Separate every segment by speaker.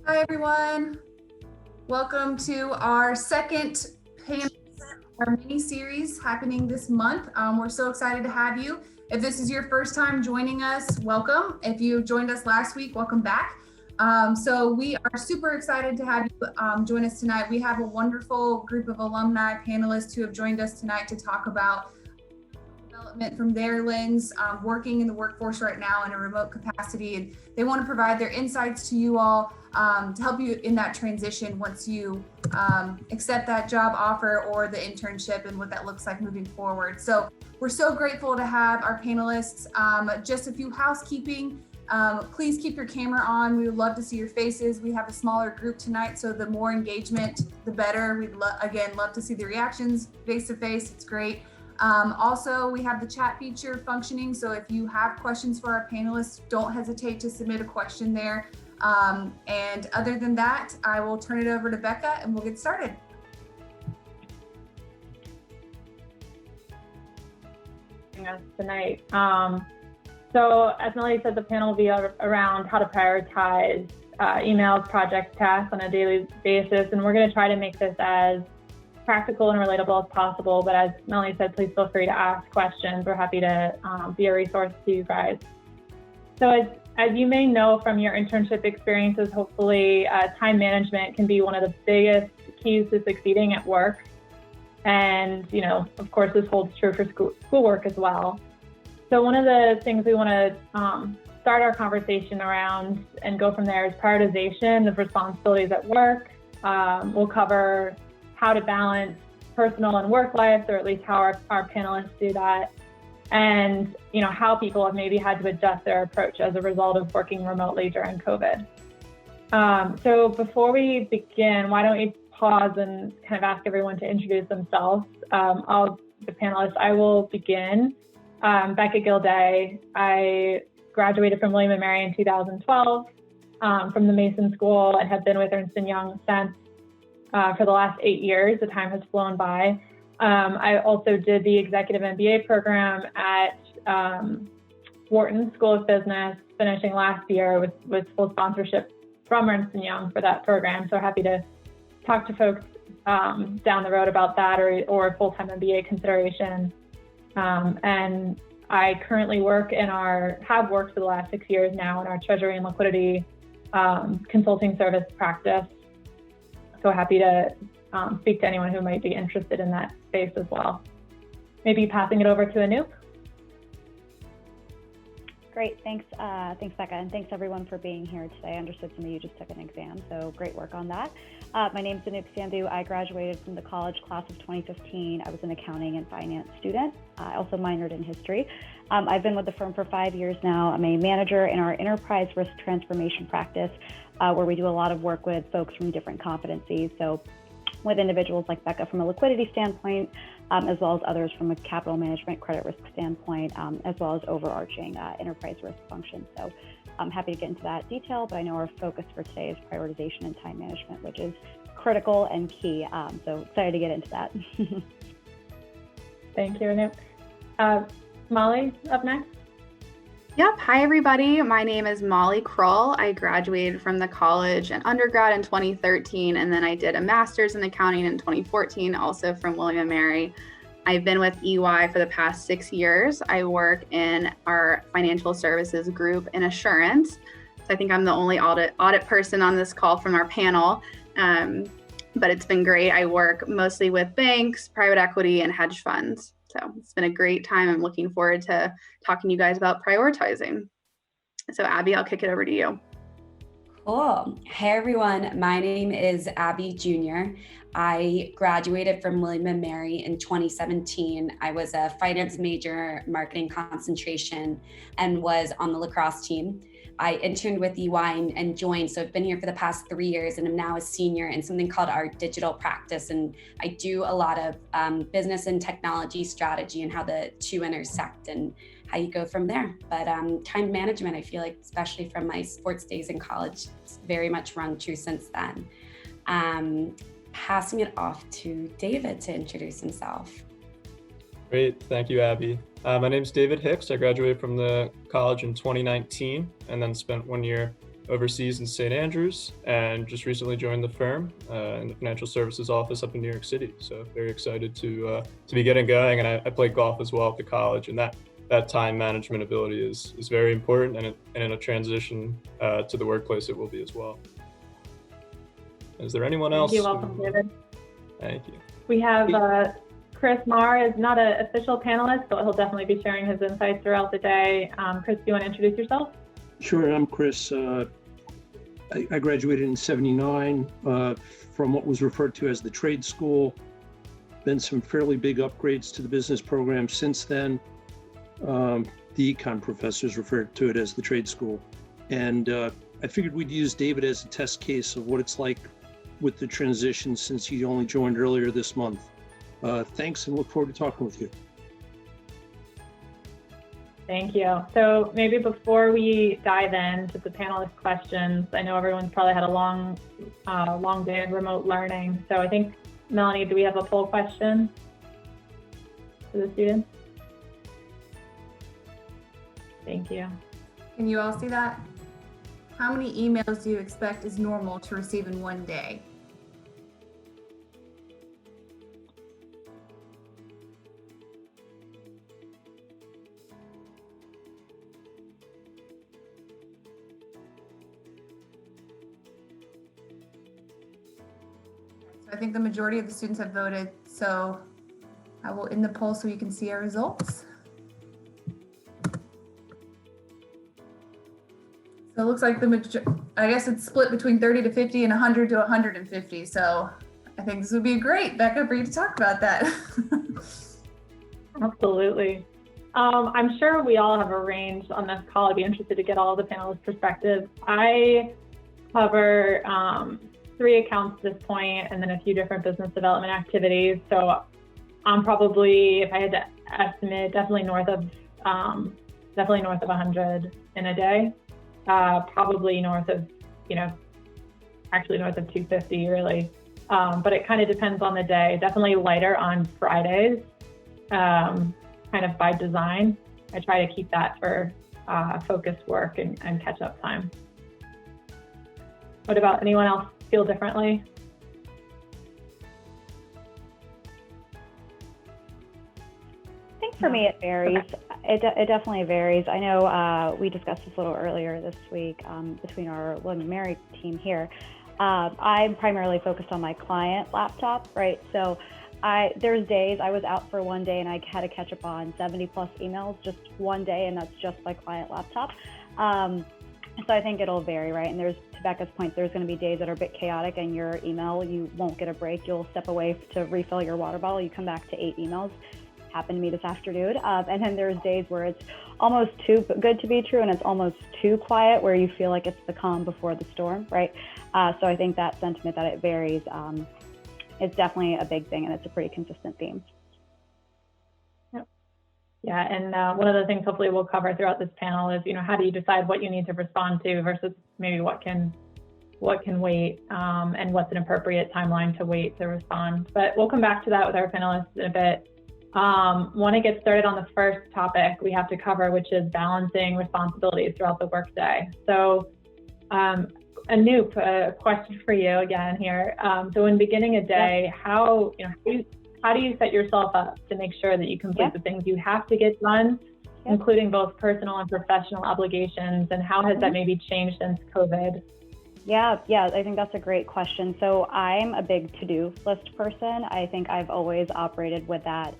Speaker 1: Hi, everyone. Welcome to our second panel, our mini series happening this month. We're so excited to have you. If this is your first time joining us, welcome. If you joined us last week, welcome back. So we are super excited to have you join us tonight. We have a wonderful group of alumni panelists who have joined us tonight to talk about development from their lens, working in the workforce right now in a remote capacity. And they want to provide their insights to you all to help you in that transition once you accept that job offer or the internship and what that looks like moving forward. So we're so grateful to have our panelists. Just a few housekeeping. Please keep your camera on. We would love to see your faces. We have a smaller group tonight, so the more engagement, the better. We'd again love to see the reactions face to face. It's great. Also, we have the chat feature functioning, so if you have questions for our panelists, don't hesitate to submit a question there. And other than that, I will turn it over to Becca and we'll get started.
Speaker 2: Tonight. So as Melody said, the panel will be around how to prioritize emails, projects, tasks on a daily basis, and we're going to try to make this as practical and relatable as possible. But as Melanie said, please feel free to ask questions. We're happy to be a resource to you guys. So as you may know from your internship experiences, hopefully time management can be one of the biggest keys to succeeding at work. And, you know, of course, this holds true for schoolwork as well. So one of the things we want to start our conversation around and go from there is prioritization of responsibilities at work. We'll cover how to balance personal and work life, or at least how our panelists do that. And, you know, how people have maybe had to adjust their approach as a result of working remotely during COVID. So before we begin, why don't you pause and kind of ask everyone to introduce themselves. The panelists, I will begin. Becca Gilday. I graduated from William & Mary in 2012 from the Mason School and have been with Ernst & Young since for the last 8 years. The time has flown by. I also did the executive MBA program at Wharton School of Business, finishing last year with full sponsorship from Ernst & Young for that program. So happy to talk to folks down the road about that or full-time MBA consideration. And I currently have worked for the last 6 years now in our treasury and liquidity consulting service practice. So happy to speak to anyone who might be interested in that space as well. Maybe passing it over to Anoop.
Speaker 3: Great, thanks Becca, and thanks everyone for being here today. I understood some of you just took an exam, so great work on that. My name is Anoop Sandhu. I graduated from the college class of 2015. I was an accounting and finance student. I also minored in history. I've been with the firm for 5 years now. I'm a manager in our enterprise risk transformation practice, where we do a lot of work with folks from different competencies. So with individuals like Becca from a liquidity standpoint, as well as others from a capital management, credit risk standpoint, as well as overarching enterprise risk function. So I'm happy to get into that detail, but I know our focus for today is prioritization and time management, which is critical and key. So excited to get into that.
Speaker 2: Thank you, Anoop. Molly, up next.
Speaker 4: Yep. Hi, everybody. My name is Molly Krull. I graduated from the college and undergrad in 2013, and then I did a master's in accounting in 2014, also from William & Mary. I've been with EY for the past 6 years. I work in our financial services group in assurance. So I think I'm the only audit person on this call from our panel, but it's been great. I work mostly with banks, private equity, and hedge funds. So it's been a great time. I'm looking forward to talking to you guys about prioritizing. So Abby, I'll kick it over to you.
Speaker 5: Cool. Hey everyone, my name is Abby Jr. I graduated from William & Mary in 2017. I was a finance major, marketing concentration, and was on the lacrosse team. I interned with EY and joined, so I've been here for the past 3 years, and I'm now a senior in something called our digital practice. And I do a lot of business and technology strategy and how the two intersect and how you go from there. But time management, I feel like, especially from my sports days in college, it's very much run true since then. Passing it off to David to introduce himself.
Speaker 6: Great, thank you, Abby. My name is David Hicks. I graduated from the college in 2019 and then spent 1 year overseas in St. Andrews and just recently joined the firm in the financial services office up in New York City. So very excited to be getting going. And I played golf as well at the college, and that time management ability is very important, and in a transition to the workplace it will be as well. Is there anyone else?
Speaker 2: You're welcome, David.
Speaker 6: Thank you.
Speaker 2: We have Chris. Marr is not an official panelist, but he'll definitely be sharing his insights throughout the day. Chris, do you want to introduce yourself?
Speaker 7: Sure, I'm Chris. I graduated in '79 from what was referred to as the trade school. Been some fairly big upgrades to the business program since then. The econ professors referred to it as the trade school. And I figured we'd use David as a test case of what it's like with the transition since he only joined earlier this month. Thanks, and look forward to talking with you.
Speaker 2: Thank you. So maybe before we dive into the panelist questions, I know everyone's probably had a long day of remote learning. So I think, Melanie, do we have a poll question for the students? Thank you.
Speaker 1: Can you all see that? How many emails do you expect is normal to receive in one day? I think the majority of the students have voted, so I will end the poll so you can see our results. So it looks like I guess it's split between 30 to 50 and 100 to 150. So I think this would be great, Becca, for you to talk about that.
Speaker 2: Absolutely. I'm sure we all have a range on this call. I'd be interested to get all the panelists' perspectives. I cover 3 accounts at this point, and then a few different business development activities. So I'm probably, if I had to estimate, definitely north of 100 in a day. Probably north of, actually north of 250 really. But it kind of depends on the day. Definitely lighter on Fridays, kind of by design. I try to keep that for focused work and catch up time. What about anyone else feel differently?
Speaker 3: I think for me it varies. Okay. It definitely varies. I know we discussed this a little earlier this week between our William & Mary team here. I'm primarily focused on my client laptop, right? So there's days I was out for one day and I had to catch up on 70 plus emails just one day, and that's just my client laptop. So I think it'll vary, right? And there's, to Becca's point, there's going to be days that are a bit chaotic, and your email, you won't get a break. You'll step away to refill your water bottle. You come back to 8 emails. Happened to me this afternoon. And then there's days where it's almost too good to be true, and it's almost too quiet, where you feel like it's the calm before the storm, right? So I think that sentiment that it varies is definitely a big thing, and it's a pretty consistent theme.
Speaker 2: Yeah, and one of the things hopefully we'll cover throughout this panel is, how do you decide what you need to respond to versus maybe what can wait, and what's an appropriate timeline to wait to respond. But we'll come back to that with our panelists in a bit. Want to get started on the first topic we have to cover, which is balancing responsibilities throughout the workday. So, Anoop, a question for you again here. So when beginning a day, how do you set yourself up to make sure that you complete the things you have to get done, including both personal and professional obligations, and how has that maybe changed since COVID?
Speaker 3: Yeah, I think that's a great question. So I'm a big to-do list person. I think I've always operated with that,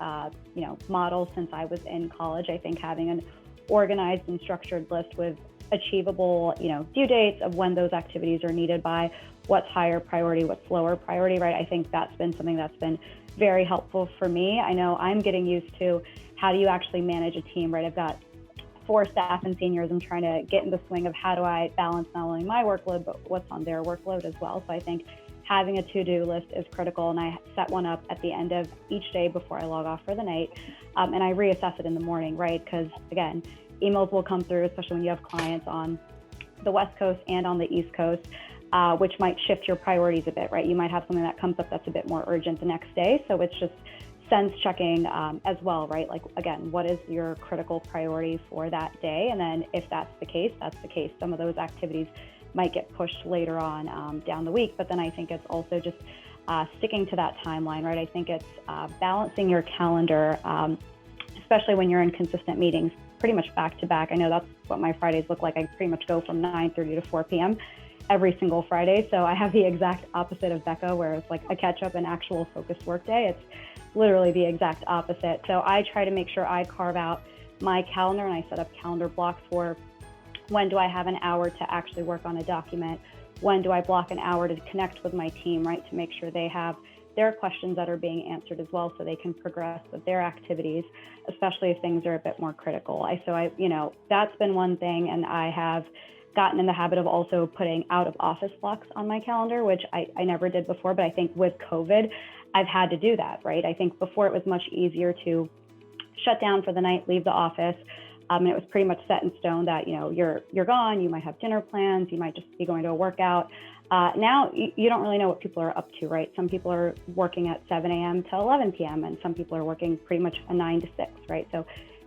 Speaker 3: model since I was in college. I think having an organized and structured list with achievable, due dates of when those activities are needed by, what's higher priority, what's lower priority, right? I think that's been something that's been very helpful for me. I know I'm getting used to how do you actually manage a team, right? I've got 4 staff and seniors. I'm trying to get in the swing of how do I balance not only my workload, but what's on their workload as well. So I think having a to-do list is critical, and I set one up at the end of each day before I log off for the night, and I reassess it in the morning, right? Because again, emails will come through, especially when you have clients on the West Coast and on the East Coast, which might shift your priorities a bit, right? You might have something that comes up that's a bit more urgent the next day. So it's just sense checking as well, right? Like, again, what is your critical priority for that day? And then if that's the case, that's the case. Some of those activities might get pushed later on down the week. But then I think it's also just sticking to that timeline, right? I think it's balancing your calendar, especially when you're in consistent meetings, pretty much back to back. I know that's what my Fridays look like. I pretty much go from 9:30 to 4 p.m. every single Friday. So I have the exact opposite of Becca, where it's like a catch up and actual focused workday. It's literally the exact opposite. So I try to make sure I carve out my calendar and I set up calendar blocks for when do I have an hour to actually work on a document? When do I block an hour to connect with my team, right? To make sure they have their questions that are being answered as well, so they can progress with their activities, especially if things are a bit more critical. That's been one thing, and I have gotten in the habit of also putting out of office blocks on my calendar, which I never did before, but I think with COVID, I've had to do that, right? I think before it was much easier to shut down for the night, leave the office. And it was pretty much set in stone that, you're gone, you might have dinner plans, you might just be going to a workout. Now you don't really know what people are up to, right? Some people are working at 7 a.m. to 11 p.m. and some people are working pretty much a 9 to 6, right? So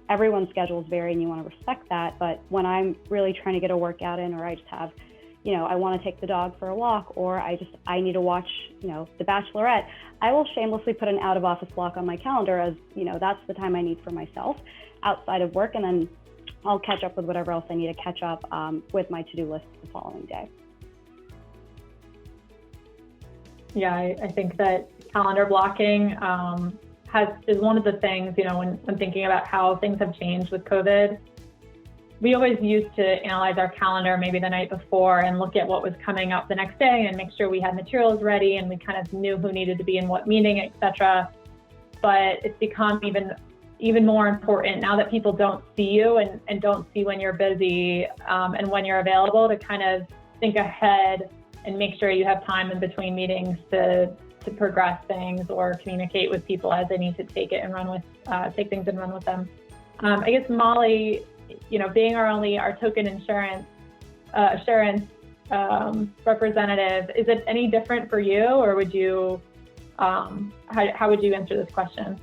Speaker 3: everyone's schedules vary and you want to respect that. But when I'm really trying to get a workout in, or I just have, I want to take the dog for a walk, or I need to watch, The Bachelorette, I will shamelessly put an out of office block on my calendar as, that's the time I need for myself outside of work. And then I'll catch up with whatever else I need to catch up with my to-do list the following day.
Speaker 2: Yeah, I think that calendar blocking is one of the things, when thinking about how things have changed with COVID. We always used to analyze our calendar maybe the night before and look at what was coming up the next day and make sure we had materials ready and we kind of knew who needed to be in what meeting, etc. But it's become even more important now that people don't see you and don't see when you're busy and when you're available, to kind of think ahead and make sure you have time in between meetings to progress things or communicate with people as they need to take things and run with them. I guess Molly, being our token assurance representative, is it any different for you, or would you, how would you answer this question?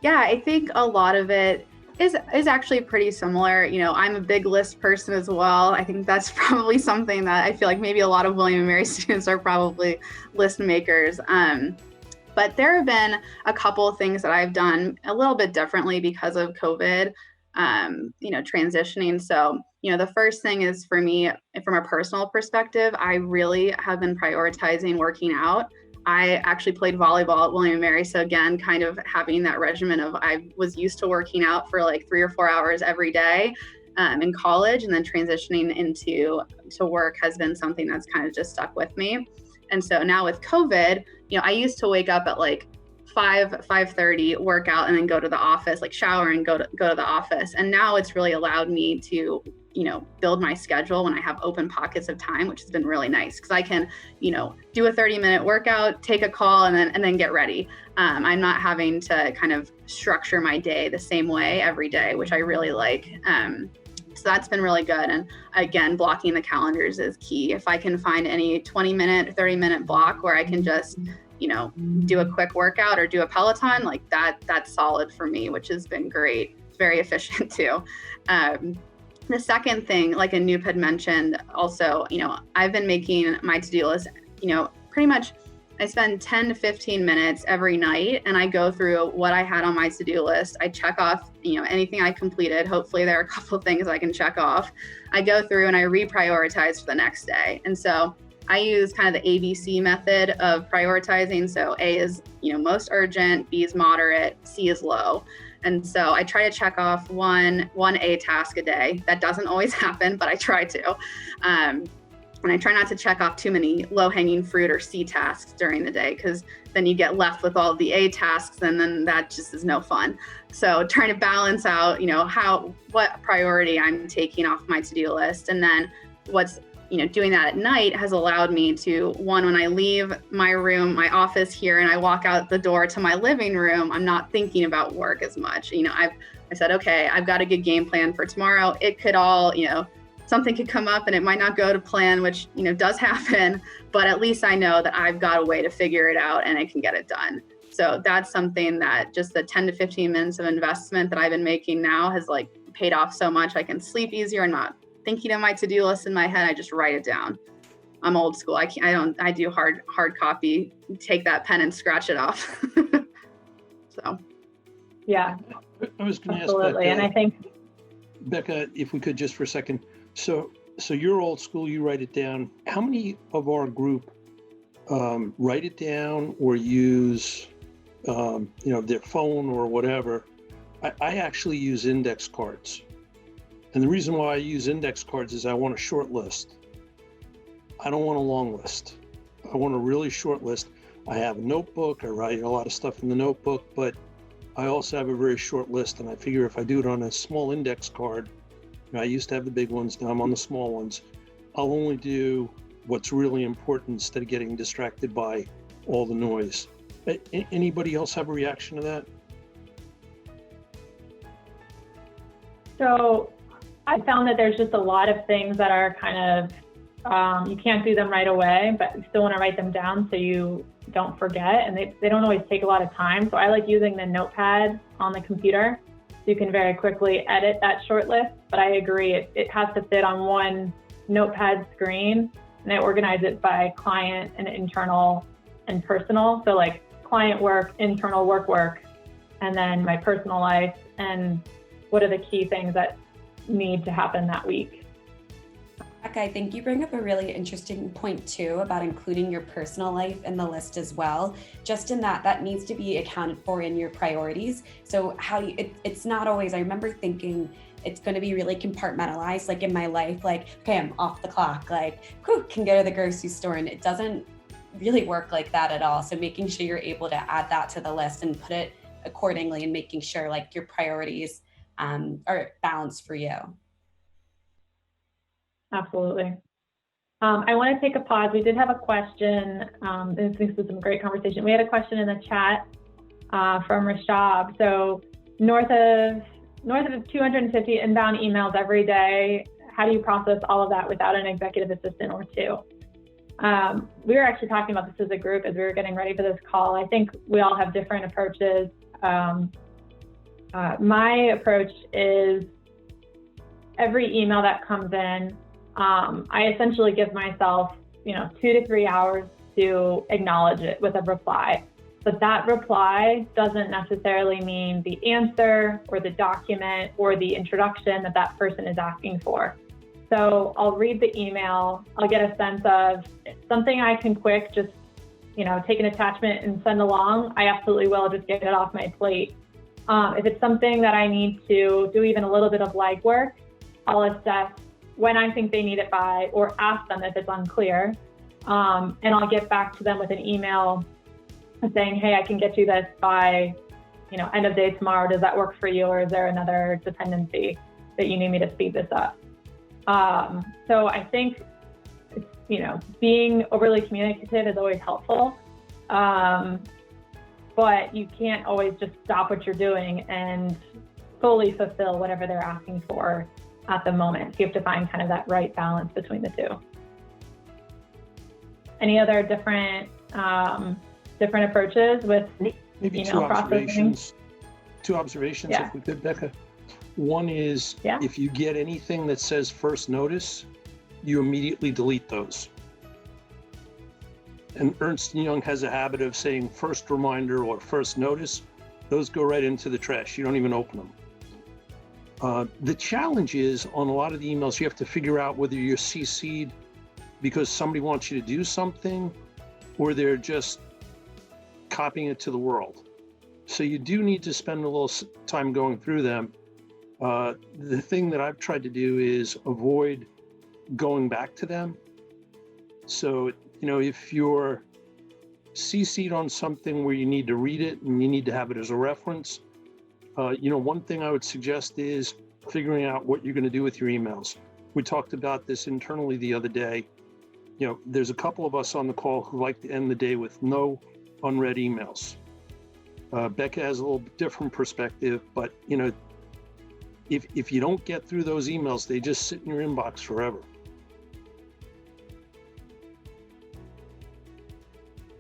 Speaker 4: Yeah, I think a lot of it is actually pretty similar. I'm a big list person as well. I think that's probably something that I feel like maybe a lot of William & Mary students are probably list makers. But there have been a couple of things that I've done a little bit differently because of COVID, transitioning. So, the first thing is, for me, from a personal perspective, I really have been prioritizing working out. I actually played volleyball at William & Mary. So again, kind of having that regimen of, I was used to working out for like 3 or 4 hours every day in college, and then transitioning into work has been something that's kind of just stuck with me. And so now with COVID, I used to wake up at like 5:30, work out, and then go to the office, like shower and go to the office. And now it's really allowed me to build my schedule when I have open pockets of time, which has been really nice, because I can, do a 30-minute workout, take a call, and then get ready. I'm not having to kind of structure my day the same way every day, which I really like. So that's been really good. And again, blocking the calendars is key. If I can find any 20-minute, 30-minute block where I can just, do a quick workout or do a Peloton, like that's solid for me, which has been great. It's very efficient too. The second thing, like Anoop had mentioned also, I've been making my to-do list, pretty much I spend 10 to 15 minutes every night and I go through what I had on my to-do list. I check off, anything I completed. Hopefully there are a couple of things I can check off. I go through and I reprioritize for the next day. And so I use kind of the ABC method of prioritizing. So A is, most urgent, B is moderate, C is low. And so I try to check off one A task a day. That doesn't always happen, but I try to. And I try not to check off too many low-hanging fruit or C tasks during the day, because then you get left with all of the A tasks, and then that just is no fun. So trying to balance out, what priority I'm taking off my to-do list, and then what's doing that at night has allowed me to, one, when I leave my room, my office here, and I walk out the door to my living room, I'm not thinking about work as much. I said, okay, I've got a good game plan for tomorrow. It could all, something could come up and it might not go to plan, which, does happen, but at least I know that I've got a way to figure it out and I can get it done. So that's something that just the 10 to 15 minutes of investment that I've been making now has paid off so much. I can sleep easier. I'm not thinking of my to-do list in my head, I just write it down. I'm old school. I do hard copy, take that pen and scratch it off. So.
Speaker 2: Yeah,
Speaker 7: I was going to ask
Speaker 2: absolutely. And I think,
Speaker 7: Becca, if we could just for a second. So you're old school, you write it down. How many of our group write it down or use, their phone or whatever? I actually use index cards. And the reason why I use index cards is I want a short list. I don't want a long list. I want a really short list. I have a notebook. I write a lot of stuff in the notebook, but I also have a very short list. And I figure if I do it on a small index card, I used to have the big ones, now I'm on the small ones. I'll only do what's really important instead of getting distracted by all the noise. Anybody else have a reaction to that?
Speaker 2: so I found that there's just a lot of things that are kind of, you can't do them right away, but you still want to write them down so you don't forget. And they don't always take a lot of time. So I like using the notepad on the computer. So you can very quickly edit that short list. But I agree, it has to fit on one notepad screen, and I organize it by client and internal and personal. So like client work, internal work, and then my personal life, and what are the key things that need to happen that week.
Speaker 5: Becca, I think you bring up a really interesting point too about including your personal life in the list as well. Just in that needs to be accounted for in your priorities. So it's not always, I remember thinking it's going to be really compartmentalized, like in my life, like, okay, I'm off the clock, like, can go to the grocery store, and it doesn't really work like that at all. So making sure you're able to add that to the list and put it accordingly, and making sure like your priorities are balanced for you.
Speaker 2: Absolutely. I want to take a pause. We did have a question. This was some great conversation. We had a question in the chat from Rashab. So north of 250 inbound emails every day. How do you process all of that without an executive assistant or two? We were actually talking about this as a group as we were getting ready for this call. I think we all have different approaches. My approach is every email that comes in, I essentially give myself, 2 to 3 hours to acknowledge it with a reply. But that reply doesn't necessarily mean the answer or the document or the introduction that person is asking for. So I'll read the email, I'll get a sense of something I can quick, just, take an attachment and send along. I absolutely will just get it off my plate. If it's something that I need to do even a little bit of legwork, I'll assess when I think they need it by, or ask them if it's unclear. And I'll get back to them with an email saying, hey, I can get you this by, end of day tomorrow. Does that work for you? Or is there another dependency that you need me to speed this up? So I think, being overly communicative is always helpful. But you can't always just stop what you're doing and fully fulfill whatever they're asking for at the moment. So you have to find kind of that right balance between the two. Any other different approaches with
Speaker 7: maybe
Speaker 2: email processing?
Speaker 7: Two observations,
Speaker 2: Yeah.
Speaker 7: if we could, Becca. One is, if you get anything that says first notice, you immediately delete those. And Ernst & Young has a habit of saying first reminder or first notice. Those go right into the trash. You don't even open them. The challenge is on a lot of the emails, you have to figure out whether you're CC'd because somebody wants you to do something or they're just copying it to the world. So you do need to spend a little time going through them. The thing that I've tried to do is avoid going back to them. So, if you're CC'd on something where you need to read it and you need to have it as a reference, one thing I would suggest is figuring out what you're going to do with your emails. We talked about this internally the other day. There's a couple of us on the call who like to end the day with no unread emails. Becca has a little different perspective, but if you don't get through those emails, they just sit in your inbox forever.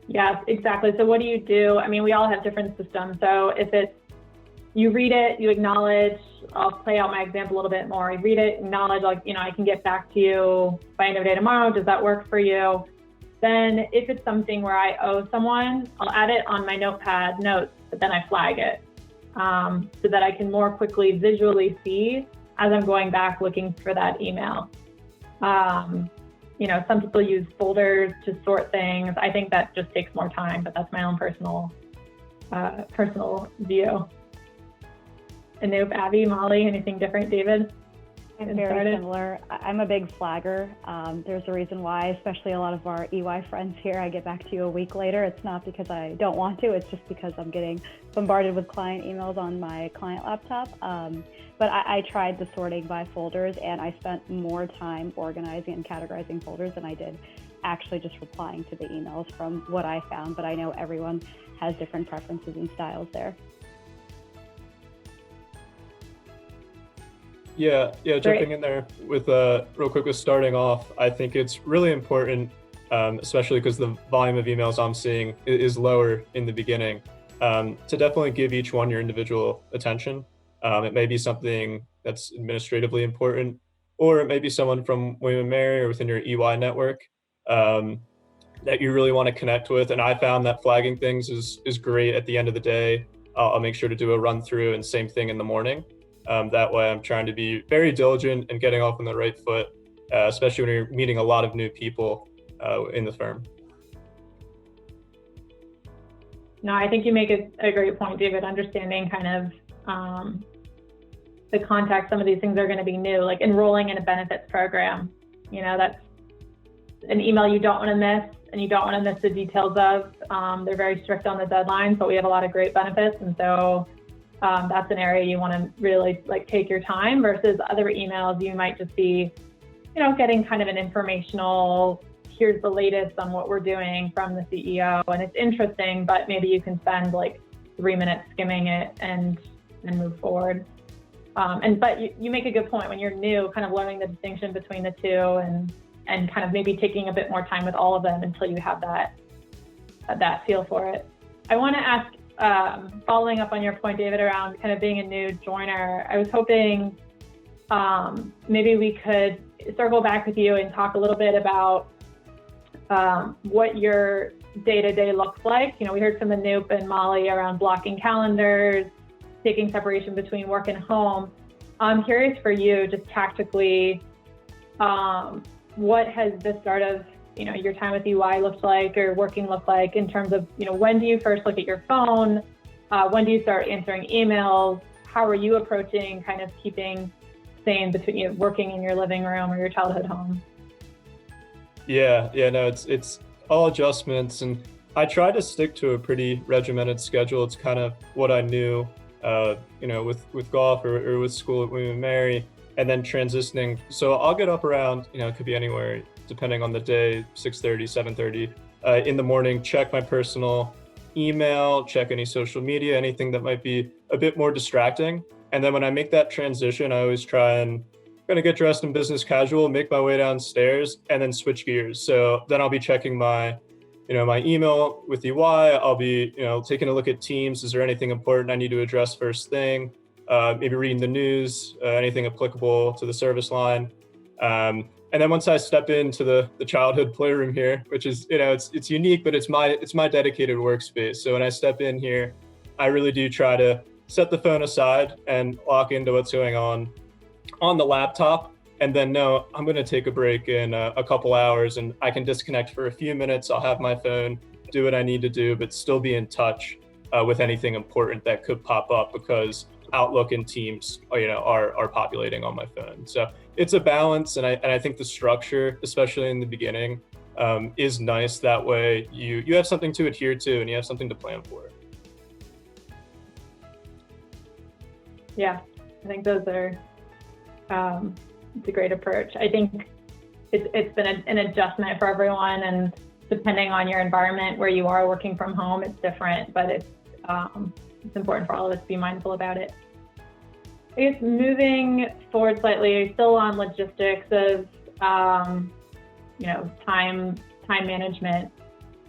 Speaker 7: Yes,
Speaker 2: exactly. So what do you do? I mean, we all have different systems. So if it's you read it, you acknowledge. I'll play out my example a little bit more. You read it, acknowledge, like, I can get back to you by end of day tomorrow. Does that work for you? Then if it's something where I owe someone, I'll add it on my notepad notes, but then I flag it so that I can more quickly visually see as I'm going back looking for that email. Some people use folders to sort things. I think that just takes more time, but that's my own personal view. Anoop, Abby, Molly, anything different? David?
Speaker 3: Very similar. I'm a big flagger. There's a reason why, especially a lot of our EY friends here, I get back to you a week later. It's not because I don't want to, it's just because I'm getting bombarded with client emails on my client laptop. But I tried the sorting by folders, and I spent more time organizing and categorizing folders than I did actually just replying to the emails from what I found. But I know everyone has different preferences and styles there.
Speaker 6: Yeah, jumping in there with real quick with starting off, I think it's really important, especially because the volume of emails I'm seeing is lower in the beginning, to definitely give each one your individual attention. It may be something that's administratively important, or it may be someone from William & Mary or within your EY network that you really want to connect with. And I found that flagging things is great at the end of the day. I'll make sure to do a run through, and same thing in the morning. That way I'm trying to be very diligent and getting off on the right foot, especially when you're meeting a lot of new people in the firm.
Speaker 2: No, I think you make a great point, David, understanding kind of the context. Some of these things are going to be new, like enrolling in a benefits program. That's an email you don't want to miss, and you don't want to miss the details of. They're very strict on the deadlines, but we have a lot of great benefits. And so that's an area you want to really take your time, versus other emails you might just be, getting kind of an informational, here's the latest on what we're doing from the CEO. And it's interesting, but maybe you can spend 3 minutes skimming it and move forward. But you make a good point when you're new, kind of learning the distinction between the two and kind of maybe taking a bit more time with all of them until you have that feel for it. I want to ask, following up on your point, David, around kind of being a new joiner, I was hoping maybe we could circle back with you and talk a little bit about what your day-to-day looks like. We heard from Anoop and Molly around blocking calendars, taking separation between work and home. I'm curious for you, just tactically, what has the start of your time with UI looked like, or working looked like, in terms of, when do you first look at your phone? When do you start answering emails? How are you approaching kind of keeping sane between working in your living room or your childhood home? No,
Speaker 6: it's all adjustments, and I try to stick to a pretty regimented schedule. It's kind of what I knew, with golf or with school at William & Mary, and then transitioning. So I'll get up around, it could be anywhere, depending on the day, 6:30, 7:30 in the morning, check my personal email, check any social media, anything that might be a bit more distracting. And then when I make that transition, I always try and kind of get dressed in business casual, make my way downstairs, and then switch gears. So then I'll be checking my email with EY. I'll be, taking a look at Teams. Is there anything important I need to address first thing? Maybe reading the news, anything applicable to the service line. And then once I step into the childhood playroom here, which is, it's unique, but it's my dedicated workspace. So when I step in here, I really do try to set the phone aside and lock into what's going on the laptop. And then no, I'm going to take a break in a couple hours, and I can disconnect for a few minutes. I'll have my phone, do what I need to do, but still be in touch with anything important that could pop up, because Outlook and Teams, are populating on my phone. So it's a balance, and I think the structure, especially in the beginning, is nice. That way you have something to adhere to, and you have something to plan for.
Speaker 2: Yeah, I think those are it's a great approach. I think it's been an adjustment for everyone, and depending on your environment where you are working from home, it's different, but it's important for all of us to be mindful about it. I guess moving forward slightly, still on logistics of time management.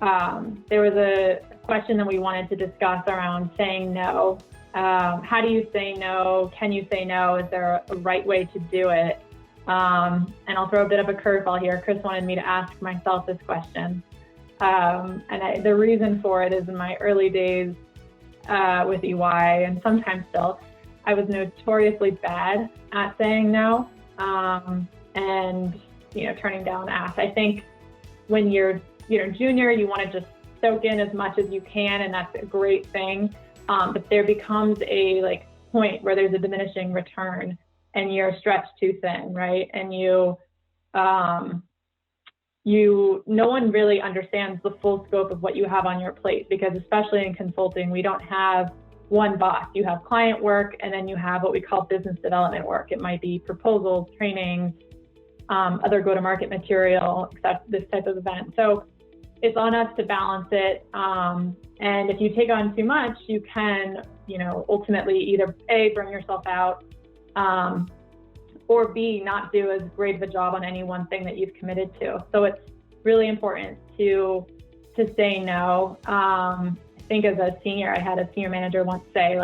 Speaker 2: There was a question that we wanted to discuss around saying no. How do you say no? Can you say no? Is there a right way to do it? And I'll throw a bit of a curveball here. Chris wanted me to ask myself this question. The reason for it is in my early days with EY, and sometimes still, I was notoriously bad at saying no and turning down asks. I think when you're junior, you want to just soak in as much as you can, and that's a great thing. But there becomes a point where there's a diminishing return, and you're stretched too thin, right? And no one really understands the full scope of what you have on your plate, because especially in consulting, we don't have one boss. You have client work, and then you have what we call business development work. It might be proposals, trainings, other go-to-market material, except this type of event. So it's on us to balance it. And if you take on too much, you can, ultimately either A, burn yourself out, or B, not do as great of a job on any one thing that you've committed to. So it's really important to say no. I think as a senior, I had a senior manager once say,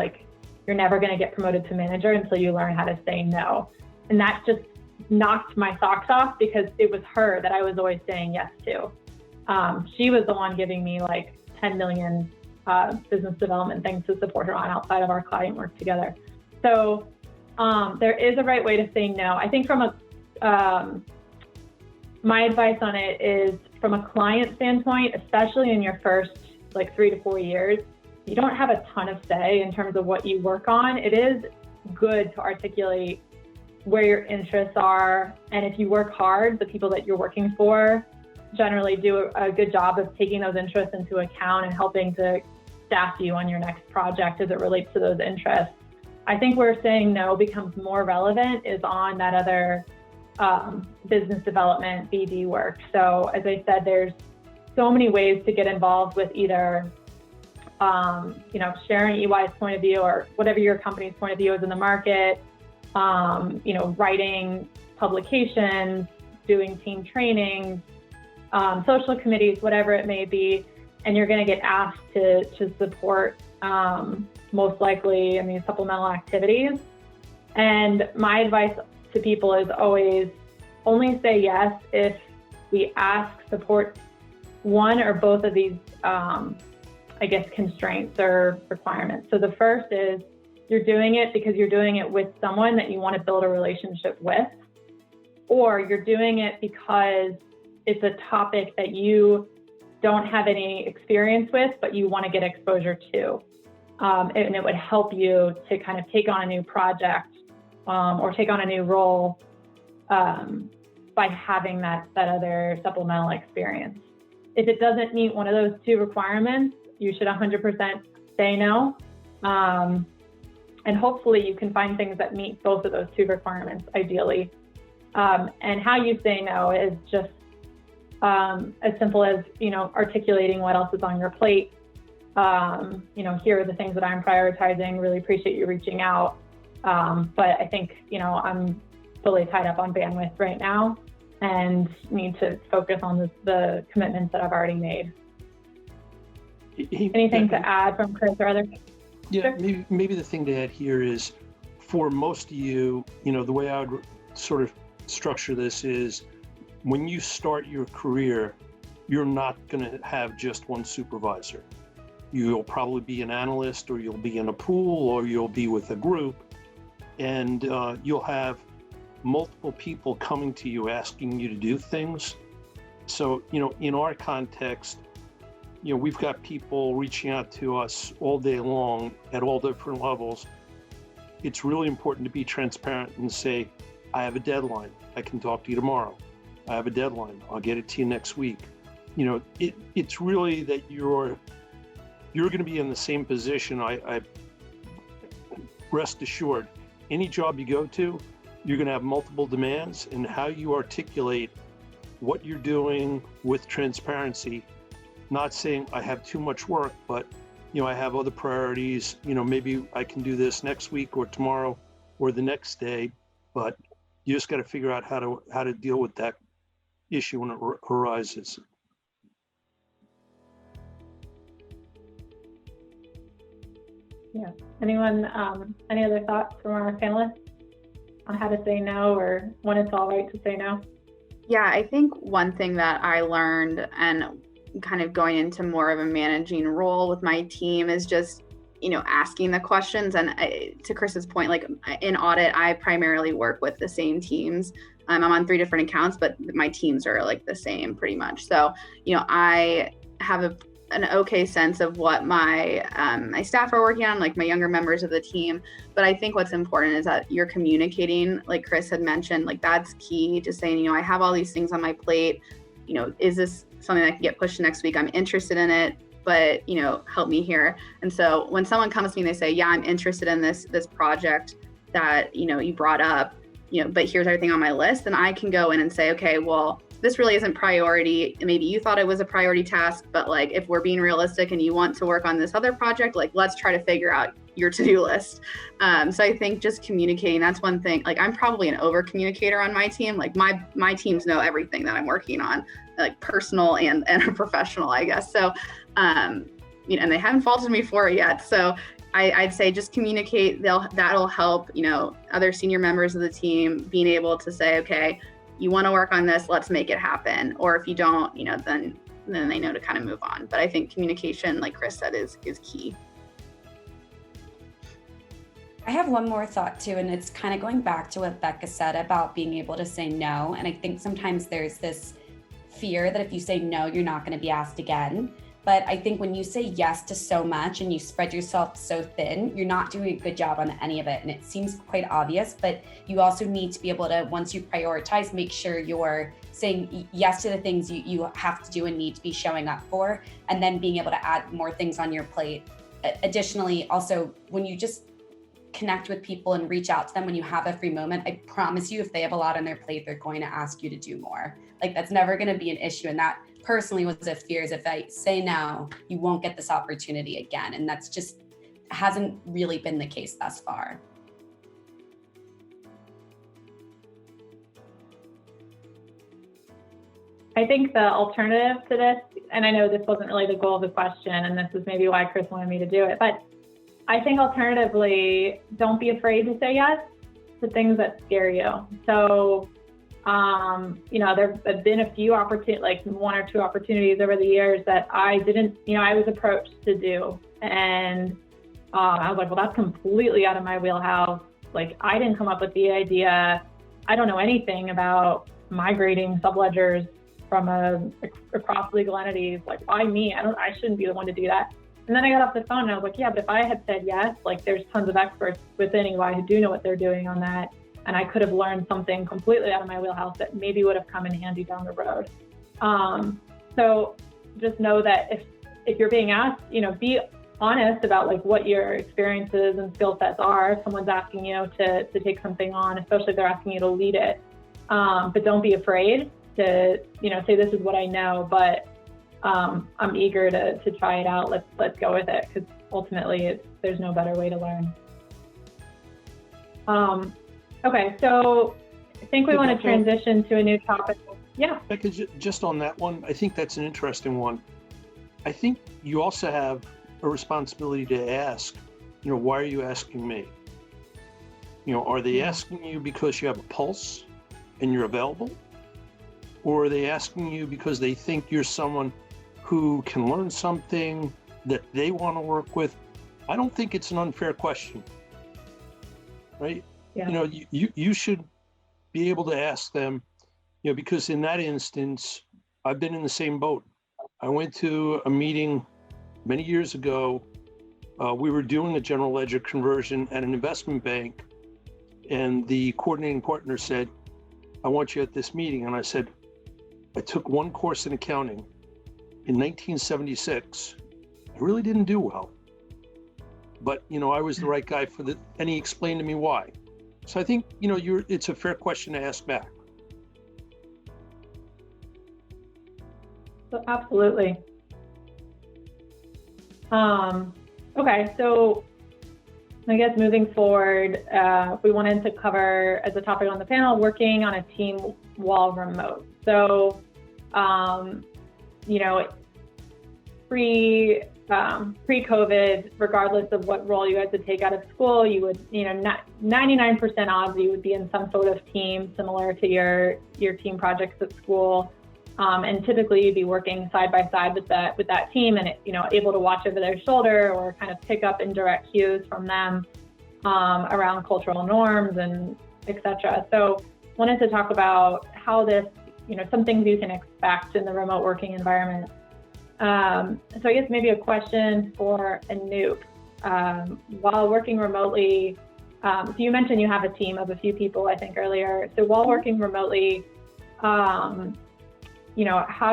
Speaker 2: you're never going to get promoted to manager until you learn how to say no. And that just knocked my socks off, because it was her that I was always saying yes to. She was the one giving me 10 million business development things to support her on outside of our client work together. So there is a right way to say no. I think from my advice on it is, from a client standpoint, especially in your first 3 to 4 years, you don't have a ton of say in terms of what you work on. It is good to articulate where your interests are, and if you work hard, the people that you're working for generally do a good job of taking those interests into account and helping to staff you on your next project as it relates to those interests. I think where saying no becomes more relevant is on that other business development BD work. So as I said, there's so many ways to get involved with either sharing EY's point of view, or whatever your company's point of view is in the market, writing publications, doing team trainings, social committees, whatever it may be, and you're going to get asked to support most likely in these supplemental activities. And my advice to people is always only say yes if we ask, support one or both of these, constraints or requirements. So the first is, you're doing it because you're doing it with someone that you want to build a relationship with, or you're doing it because it's a topic that you don't have any experience with, but you want to get exposure to. And it would help you to kind of take on a new project or take on a new role by having that other supplemental experience. If it doesn't meet one of those two requirements, you should 100% say no. And hopefully you can find things that meet both of those two requirements, ideally. And how you say no is just as simple as, articulating what else is on your plate. Here are the things that I'm prioritizing. Really appreciate you reaching out. But I think, I'm fully tied up on bandwidth right now and need to focus on the commitments that I've already made. Anything to add from Chris or others?
Speaker 7: Yeah, maybe the thing to add here is, for most of you, the way I would sort of structure this is, when you start your career, you're not going to have just one supervisor. You'll probably be an analyst, or you'll be in a pool, or you'll be with a group, and you'll have multiple people coming to you asking you to do things. So, in our context, we've got people reaching out to us all day long at all different levels. It's really important to be transparent and say, I have a deadline. I can talk to you tomorrow. I have a deadline. I'll get it to you next week. It's really that you're going to be in the same position. I rest assured, any job you go to, you're going to have multiple demands, and how you articulate what you're doing with transparency, not saying I have too much work, but I have other priorities. Maybe I can do this next week or tomorrow or the next day, but you just got to figure out how to deal with that issue when it arises.
Speaker 3: I
Speaker 2: Yeah. Anyone, any other thoughts from our panelists on how to say no or when it's all right to say no?
Speaker 4: Yeah, I think one thing that I learned and kind of going into more of a managing role with my team is just, asking the questions. And to Chris's point, like in audit, I primarily work with the same teams. I'm on 3 different accounts, but my teams are like the same pretty much. So, I have an okay sense of what my my staff are working on, like my younger members of the team. But I think what's important is that you're communicating, like Chris had mentioned, like that's key, just saying, I have all these things on my plate. Is this something that can get pushed next week? I'm interested in it, but help me here. And so when someone comes to me and they say, yeah, I'm interested in this project that you brought up, but here's everything on my list, then I can go in and say, okay, well, this really isn't priority. Maybe you thought it was a priority task, but like if we're being realistic and you want to work on this other project, like let's try to figure out your to-do list. So I think just communicating, that's one thing. Like I'm probably an over communicator on my team. Like my teams know everything that I'm working on, like personal and professional, I guess. So, and they haven't faulted me for it yet. So I'd say just communicate. That'll help, other senior members of the team being able to say, okay, you want to work on this, let's make it happen. Or if you don't, then they know to kind of move on. But I think communication, like Chris said, is key.
Speaker 5: I have one more thought too, and it's kind of going back to what Becca said about being able to say no. And I think sometimes there's this fear that if you say no, you're not going to be asked again. But I think when you say yes to so much and you spread yourself so thin, you're not doing a good job on any of it. And it seems quite obvious, but you also need to be able to, once you prioritize, make sure you're saying yes to the things you have to do and need to be showing up for, and then being able to add more things on your plate. Additionally, also, when you just connect with people and reach out to them when you have a free moment, I promise you, if they have a lot on their plate, they're going to ask you to do more. Like that's never going to be an issue. And that personally was a fear, is if I say no, you won't get this opportunity again. And that's just hasn't really been the case thus far.
Speaker 2: I think the alternative to this, and I know this wasn't really the goal of the question, and this is maybe why Chris wanted me to do it, but I think alternatively, don't be afraid to say yes to things that scare you. So, there have been a few opportunities, like 1 or 2 opportunities over the years that I didn't, I was approached to do. And I was like, well, that's completely out of my wheelhouse. Like, I didn't come up with the idea. I don't know anything about migrating subledgers from across legal entities. Like, why me? I shouldn't be the one to do that. And then I got off the phone and I was like, yeah, but if I had said yes, like there's tons of experts within EY who do know what they're doing on that. And I could have learned something completely out of my wheelhouse that maybe would have come in handy down the road. So just know that if you're being asked, be honest about like what your experiences and skill sets are. If someone's asking you to take something on, especially if they're asking you to lead it. But don't be afraid to, say this is what I know, but I'm eager to try it out. Let's go with it, because ultimately there's no better way to learn. Okay, so I think we want to transition to a new topic. Yeah.
Speaker 7: Becca, just on that one, I think that's an interesting one. I think you also have a responsibility to ask, why are you asking me? Are they asking you because you have a pulse and you're available? Or are they asking you because they think you're someone who can learn something that they want to work with? I don't think it's an unfair question, right?
Speaker 2: Yeah.
Speaker 7: You should be able to ask them, because in that instance, I've been in the same boat. I went to a meeting many years ago. We were doing a general ledger conversion at an investment bank, and the coordinating partner said, I want you at this meeting. And I said, I took one course in accounting in 1976. I really didn't do well, but I was the right guy for and he explained to me why. So I think, it's a fair question to ask back.
Speaker 2: Absolutely. Okay, so I guess moving forward, we wanted to cover as a topic on the panel, working on a team while remote. So, pre-COVID, regardless of what role you had to take out of school, you would, 99% odds you would be in some sort of team similar to your team projects at school. And typically you'd be working side by side with that team and, able to watch over their shoulder or kind of pick up indirect cues from them around cultural norms and et cetera. So wanted to talk about how this, some things you can expect in the remote working environment. So I guess maybe a question for Anoop. While working remotely, so you mentioned you have a team of a few people, I think earlier. So while working remotely, how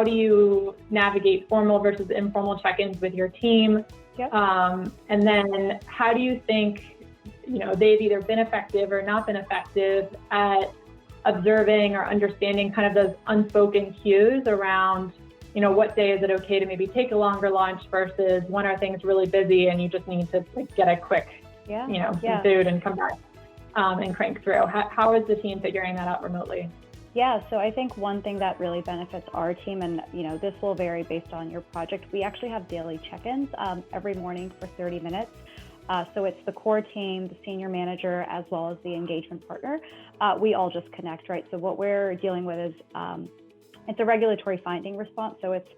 Speaker 2: do you navigate formal versus informal check-ins with your team?
Speaker 3: Yep.
Speaker 2: And then how do you think, they've either been effective or not been effective at observing or understanding kind of those unspoken cues around, what day is it okay to maybe take a longer lunch versus when are things really busy and you just need to get a quick, some food and come back and crank through. How is the team figuring that out remotely?
Speaker 3: Yeah, so I think one thing that really benefits our team, and this will vary based on your project, we actually have daily check-ins every morning for 30 minutes. So it's the core team, the senior manager, as well as the engagement partner. We all just connect, right? So what we're dealing with is, it's a regulatory finding response. So it's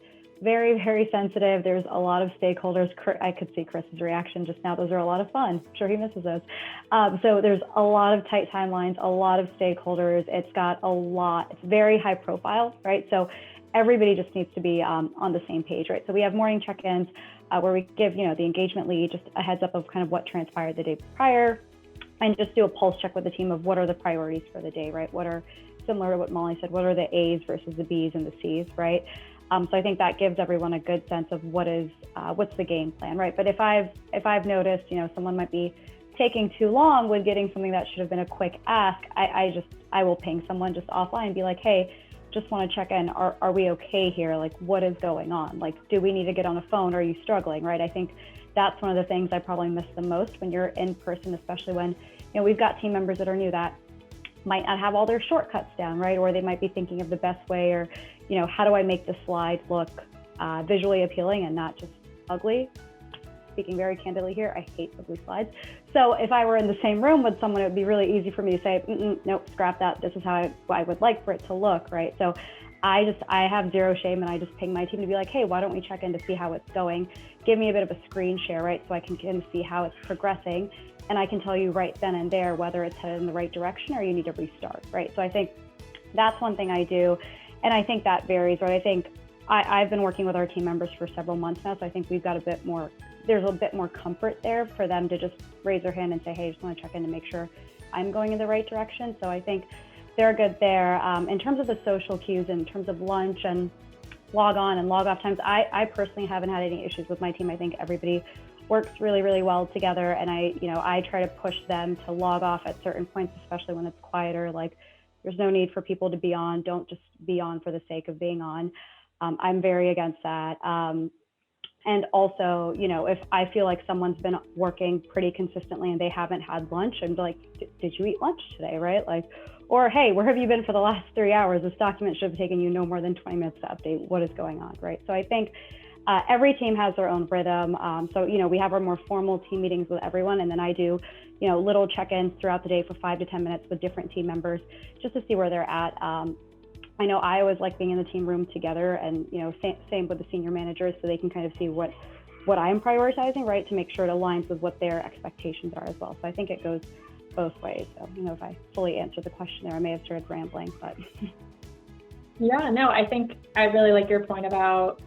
Speaker 3: very, very sensitive. There's a lot of stakeholders. I could see Chris's reaction just now. Those are a lot of fun. I'm sure he misses those. So there's a lot of tight timelines, a lot of stakeholders. It's very high profile, right? So everybody just needs to be on the same page, right? So we have morning check-ins where we give, the engagement lead just a heads up of kind of what transpired the day prior and just do a pulse check with the team of what are the priorities for the day, right? What are, similar to what Molly said, what are the A's versus the B's and the C's, right? So I think that gives everyone a good sense of what's the game plan, right? But if I've noticed, someone might be taking too long with getting something that should have been a quick ask, I will ping someone just offline and be like, hey, just want to check in. Are we okay here? Like, what is going on? Like, do we need to get on the phone? Are you struggling, right? I think that's one of the things I probably miss the most when you're in person, especially when, we've got team members that are new that might not have all their shortcuts down, right? Or they might be thinking of the best way, or, how do I make the slide look visually appealing and not just ugly? Speaking very candidly here, I hate ugly slides. So if I were in the same room with someone, it would be really easy for me to say, nope, scrap that. This is how I would like for it to look, right? So I have zero shame, and I just ping my team to be like, hey, why don't we check in to see how it's going? Give me a bit of a screen share, right? So I can kind of see how it's progressing. And I can tell you right then and there whether it's headed in the right direction or you need to restart, right? So I think that's one thing I do. And I think that varies, right? I think I've been working with our team members for several months now, so I think we've got there's a bit more comfort there for them to just raise their hand and say, hey, I just want to check in to make sure I'm going in the right direction. So I think they're good there. In terms of the social cues, in terms of lunch and log on and log off times, I personally haven't had any issues with my team. I think everybody works really, really well together. And I try to push them to log off at certain points, especially when it's quieter. Like, there's no need for people to be on. Don't just be on for the sake of being on. I'm very against that. And also, if I feel like someone's been working pretty consistently and they haven't had lunch, I'm like, did you eat lunch today, right? Like, or, hey, where have you been for the last 3 hours? This document should have taken you no more than 20 minutes to update what is going on, right? So I think every team has their own rhythm. So, we have our more formal team meetings with everyone, and then I do, little check-ins throughout the day for 5 to 10 minutes with different team members just to see where they're at. I know I always like being in the team room together, and same with the senior managers, so they can kind of see what I'm prioritizing, right, to make sure it aligns with what their expectations are as well. So I think it goes both ways. So if I fully answered the question there, I may have started rambling, but.
Speaker 2: Yeah, no, I think I really like your point about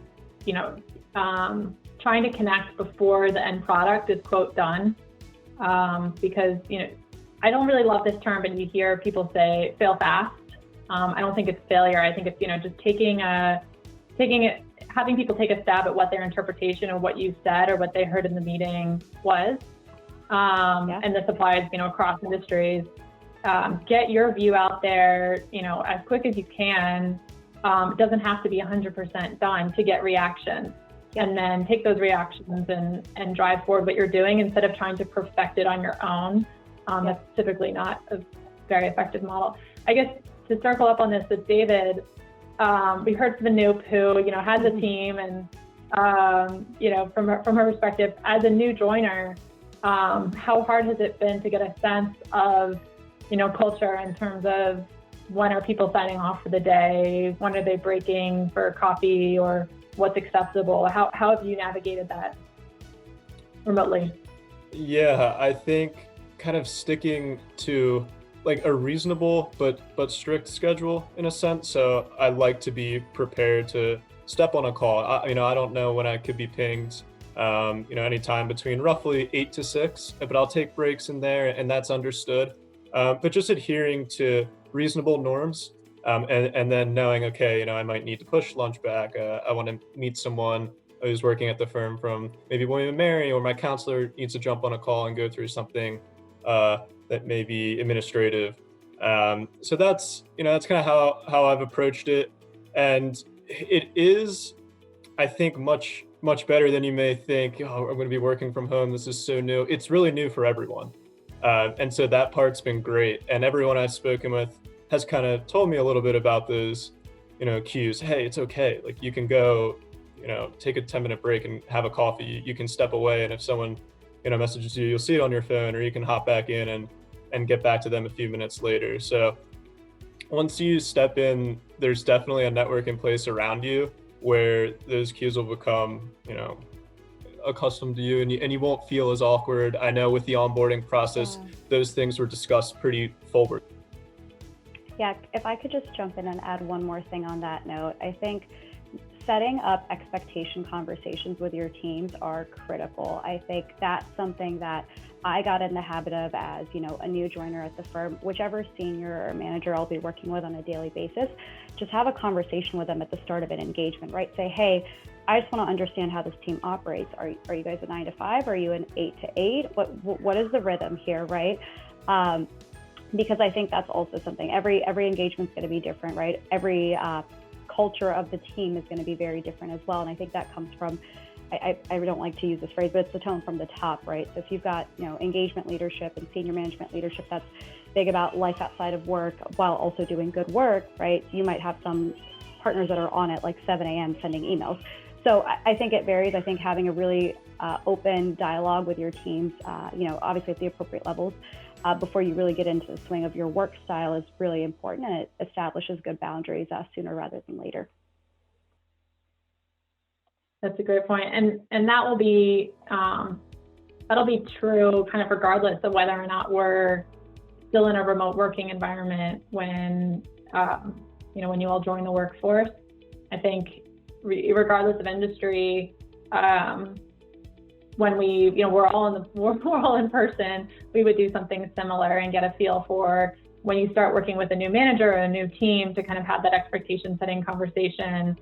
Speaker 2: trying to connect before the end product is quote done, because I don't really love this term, but you hear people say fail fast. I don't think it's failure. I think it's, just having people take a stab at what their interpretation of what you said or what they heard in the meeting was. And this applies, across industries. Get your view out there, as quick as you can. It doesn't have to be 100% done to get reaction. And then take those reactions and drive forward what you're doing instead of trying to perfect it on your own. That's typically not a very effective model. I guess to circle up on this with David, we heard from Anoop, who has a team, and from her perspective as a new joiner, how hard has it been to get a sense of, culture in terms of when are people signing off for the day? When are they breaking for coffee, or what's acceptable? How have you navigated that remotely?
Speaker 6: Yeah, I think kind of sticking to like a reasonable but strict schedule in a sense. So I like to be prepared to step on a call. I don't know when I could be pinged. Anytime between roughly 8 to 6, but I'll take breaks in there, and that's understood. But just adhering to reasonable norms, and then knowing, okay, I might need to push lunch back. I want to meet someone who's working at the firm from maybe William & Mary, or my counselor needs to jump on a call and go through something that may be administrative. So that's kind of how I've approached it, and it is, I think, much better than you may think. Oh, I'm going to be working from home. This is so new. It's really new for everyone. And so that part's been great. And everyone I've spoken with has kind of told me a little bit about those, cues. Hey, it's okay. Like, you can go, take a 10-minute break and have a coffee. You can step away. And if someone, messages you, you'll see it on your phone, or you can hop back in and get back to them a few minutes later. So once you step in, there's definitely a network in place around you where those cues will become, accustomed to you, and you won't feel as awkward. I know with the onboarding process, those things were discussed pretty forward.
Speaker 3: Yeah, if I could just jump in and add one more thing on that note, I think setting up expectation conversations with your teams are critical. I think that's something that I got in the habit of as, a new joiner at the firm. Whichever senior or manager I'll be working with on a daily basis, just have a conversation with them at the start of an engagement, right? Say, hey, I just want to understand how this team operates. Are you guys a 9 to 5? Are you an 8 to 8? What is the rhythm here, right? Because I think that's also something. Every engagement's going to be different, right? Every culture of the team is going to be very different as well. And I think that comes from, I don't like to use this phrase, but it's the tone from the top, right? So if you've got, engagement leadership and senior management leadership that's big about life outside of work while also doing good work, right? You might have some partners that are on at like 7 a.m. sending emails. So I think it varies. I think having a really open dialogue with your teams, obviously at the appropriate levels, before you really get into the swing of your work style is really important, and it establishes good boundaries sooner rather than later.
Speaker 2: That's a great point, and that will be that'll be true kind of regardless of whether or not we're still in a remote working environment when when you all join the workforce. I think regardless of industry, when we're all in person, we would do something similar and get a feel for when you start working with a new manager or a new team to kind of have that expectation setting conversation.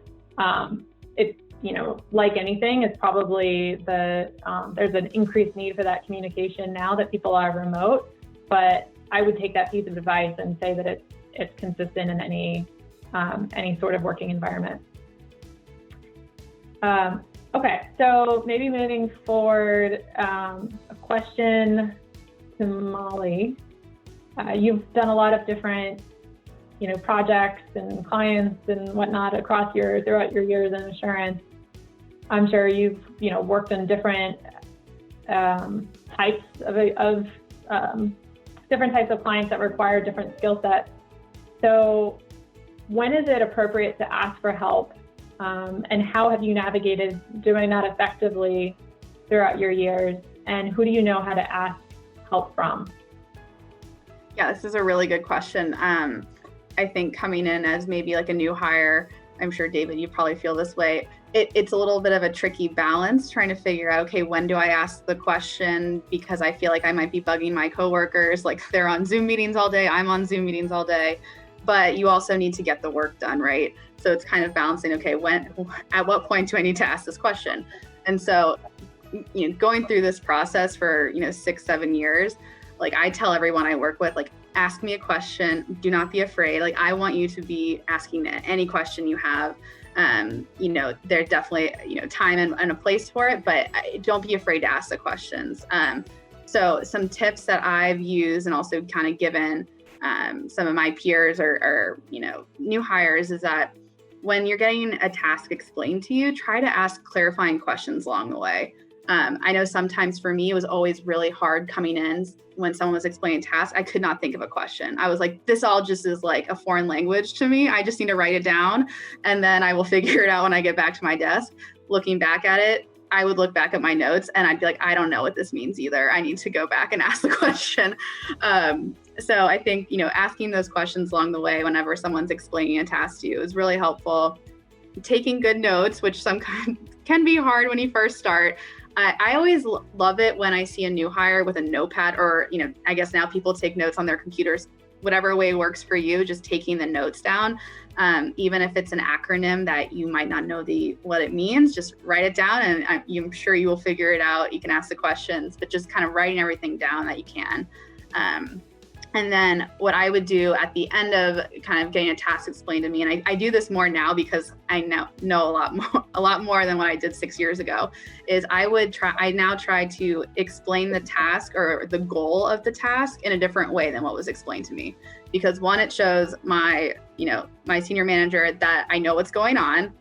Speaker 2: Like anything, it's probably there's an increased need for that communication now that people are remote, but I would take that piece of advice and say that it's consistent in any sort of working environment. Okay, so maybe moving forward, a question to Molly. You've done a lot of different, projects and clients and whatnot throughout your years in insurance. I'm sure you've, worked in different types of different types of clients that require different skill sets. So when is it appropriate to ask for help? And how have you navigated doing that effectively throughout your years? And who do you know how to ask help from?
Speaker 4: Yeah, this is a really good question. I think coming in as maybe like a new hire, I'm sure, David, you probably feel this way. It's a little bit of a tricky balance trying to figure out, okay, when do I ask the question? Because I feel like I might be bugging my coworkers, like they're on Zoom meetings all day, I'm on Zoom meetings all day. But you also need to get the work done, right? So it's kind of balancing, okay, at what point do I need to ask this question? And so, going through this process for, 6-7 years, like I tell everyone I work with, like, ask me a question, do not be afraid. Like, I want you to be asking any question you have. There's definitely, time and a place for it, but don't be afraid to ask the questions. So some tips that I've used and also kind of given some of my peers or new hires is that when you're getting a task explained to you, try to ask clarifying questions along the way. I know sometimes for me, it was always really hard coming in when someone was explaining a task. I could not think of a question. I was like, this all just is like a foreign language to me. I just need to write it down and then I will figure it out when I get back to my desk. Looking back at it, I would look back at my notes and I'd be like, I don't know what this means either. I need to go back and ask the question. So I think, asking those questions along the way whenever someone's explaining a task to you is really helpful. Taking good notes, which sometimes can be hard when you first start. I always love it when I see a new hire with a notepad, or, I guess now people take notes on their computers, whatever way works for you, just taking the notes down. Even if it's an acronym that you might not know what it means, just write it down and I'm sure you will figure it out. You can ask the questions, but just kind of writing everything down that you can. And then what I would do at the end of kind of getting a task explained to me, and I do this more now because I now know a lot more than what I did 6 years ago, is I now try to explain the task or the goal of the task in a different way than what was explained to me. Because one, it shows my senior manager that I know what's going on.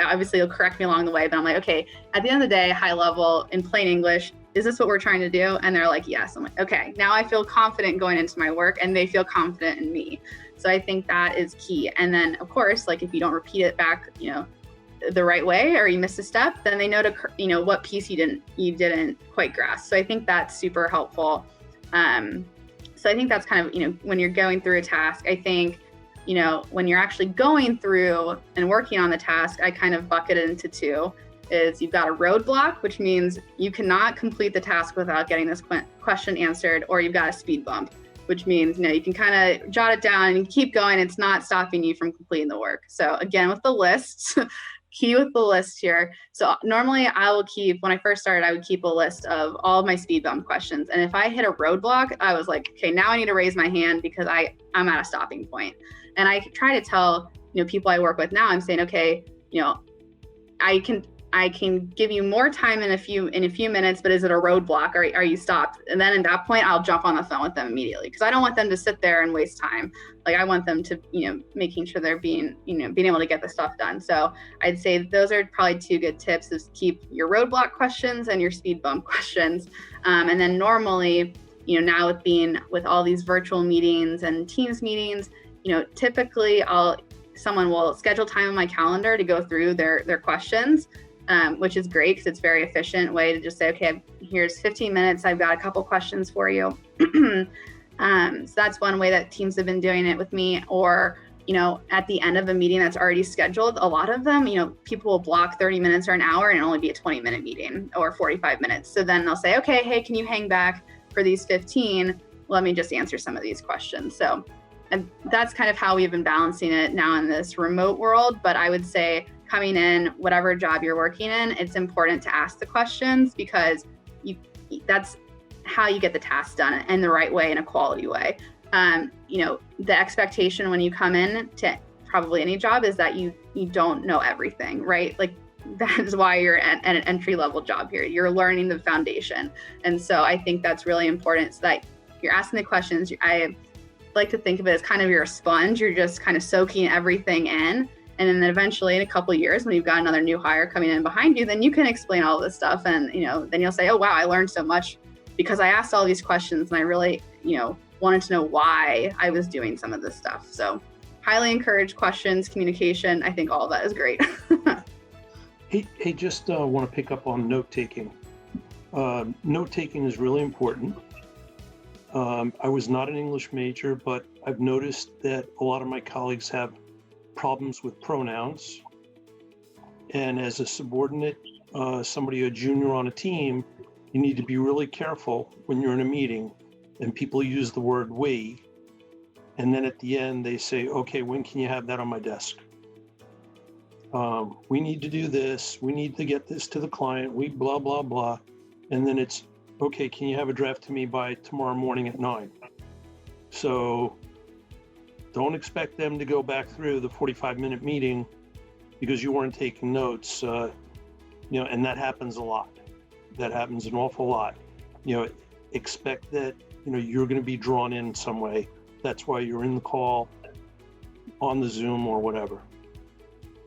Speaker 4: Obviously he'll correct me along the way, but I'm like, okay, at the end of the day, high level in plain English, is this what we're trying to do? And they're like, yes. I'm like, okay, now I feel confident going into my work and they feel confident in me. So I think that is key. And then of course, like if you don't repeat it back, the right way, or you missed a step, then they know to, what piece you didn't quite grasp. So I think that's super helpful. So I think that's kind of, when you're going through a task, I think, when you're actually going through and working on the task, I kind of bucket it into two. Is you've got a roadblock, which means you cannot complete the task without getting this question answered, or you've got a speed bump, which means, you can kind of jot it down and keep going. It's not stopping you from completing the work. So again, with the lists, key with the list here. So normally when I first started, I would keep a list of all of my speed bump questions. And if I hit a roadblock, I was like, okay, now I need to raise my hand because I'm at a stopping point. And I try to tell, people I work with now, I'm saying, okay, I can give you more time in a few minutes, but is it a roadblock? Are you stopped? And then at that point, I'll jump on the phone with them immediately because I don't want them to sit there and waste time. Like I want them to, making sure they're being able to get the stuff done. So I'd say those are probably two good tips: is keep your roadblock questions and your speed bump questions. And then normally, now with all these virtual meetings and Teams meetings, typically someone will schedule time on my calendar to go through their questions. Which is great because it's a very efficient way to just say, okay, here's 15 minutes. I've got a couple questions for you. So that's one way that teams have been doing it with me. Or, at the end of a meeting that's already scheduled, a lot of them, people will block 30 minutes or an hour and only be a 20-minute meeting or 45 minutes. So then they'll say, okay, hey, can you hang back for these 15? Let me just answer some of these questions. So, and that's kind of how we've been balancing it now in this remote world. But I would say, coming in, whatever job you're working in, it's important to ask the questions because that's how you get the task done in the right way, in a quality way. The expectation when you come in to probably any job is that you don't know everything, right? Like that is why you're at an entry level job here. You're learning the foundation. And so I think that's really important, so that you're asking the questions. I like to think of it as kind of you're a sponge. You're just kind of soaking everything in. And then eventually in a couple of years, when you've got another new hire coming in behind you, then you can explain all this stuff. And, then you'll say, oh, wow, I learned so much because I asked all these questions and I really, wanted to know why I was doing some of this stuff. So highly encourage questions, communication. I think all of that is great.
Speaker 7: Hey, just want to pick up on note-taking. Note-taking is really important. I was not an English major, but I've noticed that a lot of my colleagues have problems with pronouns. And as a subordinate, a junior on a team, you need to be really careful when you're in a meeting and people use the word we, and then at the end they say, okay, when can you have that on my desk? We need to do this, we need to get this to the client, we blah, blah, blah. And then it's, okay, can you have a draft to me by tomorrow morning at 9? So don't expect them to go back through the 45-minute meeting because you weren't taking notes, and that happens a lot. That happens an awful lot. Expect that, you're going to be drawn in some way. That's why you're in the call, on the Zoom or whatever.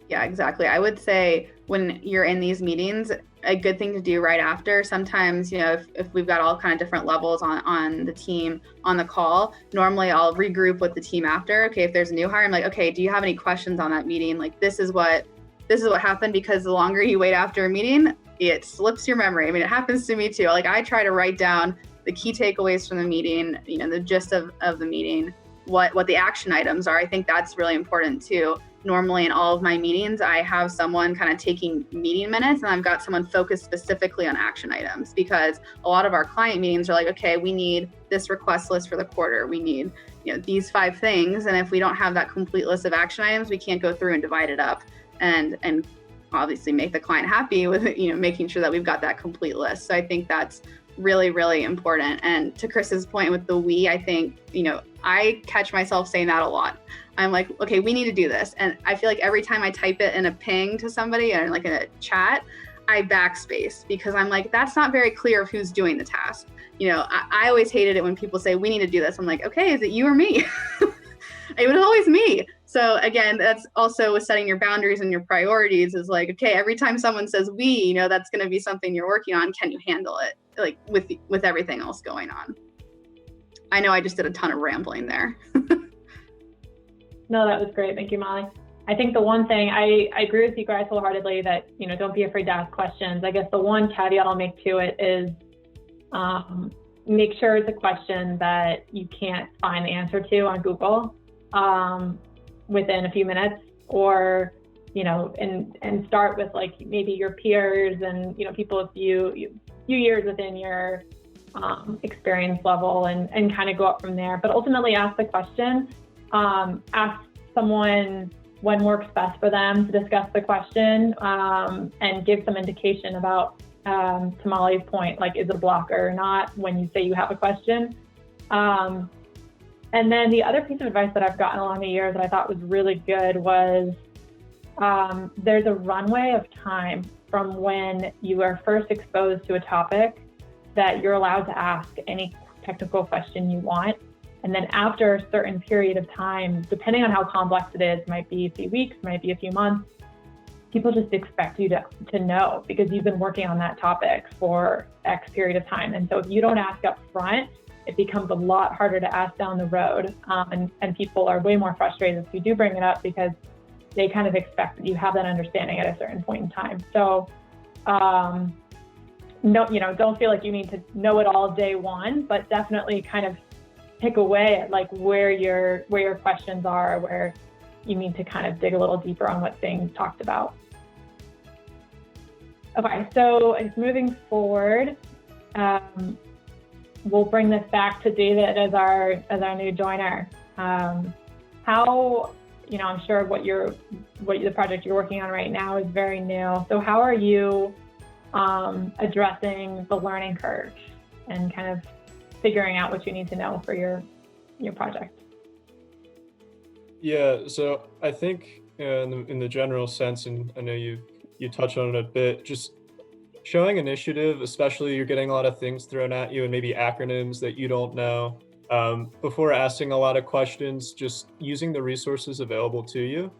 Speaker 4: Yeah, exactly. I would say when you're in these meetings, a good thing to do right after, sometimes, if we've got all kind of different levels on the team on the call, normally I'll regroup with the team after. Okay, if there's a new hire, I'm like, okay, do you have any questions on that meeting? Like, this is what happened, because the longer you wait after a meeting, it slips your memory. I mean, it happens to me too. Like, I try to write down the key takeaways from the meeting, the gist of the meeting, what the action items are. I think that's really important too. Normally in all of my meetings, I have someone kind of taking meeting minutes, and I've got someone focused specifically on action items, because a lot of our client meetings are like, okay, we need this request list for the quarter. We need, these 5 things. And if we don't have that complete list of action items, we can't go through and divide it up and obviously make the client happy with, making sure that we've got that complete list. So I think that's really, really important. And to Chris's point with the we, I think, I catch myself saying that a lot. I'm like, okay, we need to do this. And I feel like every time I type it in a ping to somebody or like in a chat, I backspace, because I'm like, that's not very clear of who's doing the task. I always hated it when people say, we need to do this. I'm like, okay, is it you or me? It was always me. So again, that's also with setting your boundaries and your priorities, is like, okay, every time someone says we, that's going to be something you're working on. Can you handle it? Like with everything else going on. I know I just did a ton of rambling there.
Speaker 2: No, that was great. Thank you, Molly. I think the one thing, I agree with you guys wholeheartedly that, don't be afraid to ask questions. I guess the one caveat I'll make to it is make sure it's a question that you can't find the answer to on Google within a few minutes, or, and start with like maybe your peers and, people a few years within your experience level, and kind of go up from there. But ultimately ask the question. Ask someone when works best for them to discuss the question, and give some indication about, to Molly's point, like, is it a blocker or not when you say you have a question. And then the other piece of advice that I've gotten along the years that I thought was really good was, there's a runway of time from when you are first exposed to a topic that you're allowed to ask any technical question you want. And then after a certain period of time, depending on how complex it is, might be a few weeks, might be a few months, people just expect you to know, because you've been working on that topic for X period of time. And so if you don't ask up front, it becomes a lot harder to ask down the road. And people are way more frustrated if you do bring it up, because they kind of expect that you have that understanding at a certain point in time. So no, don't feel like you need to know it all day one, but definitely kind of pick away at like where your questions are, where you need to kind of dig a little deeper on what's being talked about. Okay, so moving forward, we'll bring this back to David as our new joiner. How, I'm sure what the project you're working on right now is very new. So how are you addressing the learning curve and kind of figuring out what you need to know for your project?
Speaker 6: Yeah, so I think in the general sense, and I know you touched on it a bit, just showing initiative, especially you're getting a lot of things thrown at you and maybe acronyms that you don't know. Before asking a lot of questions, just using the resources available to you.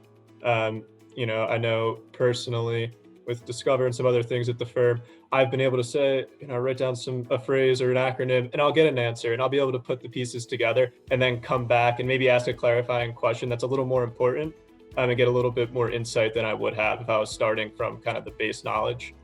Speaker 6: I know personally with Discover and some other things at the firm, I've been able to say, write down a phrase or an acronym, and I'll get an answer, and I'll be able to put the pieces together and then come back and maybe ask a clarifying question that's a little more important, and get a little bit more insight than I would have if I was starting from kind of the base knowledge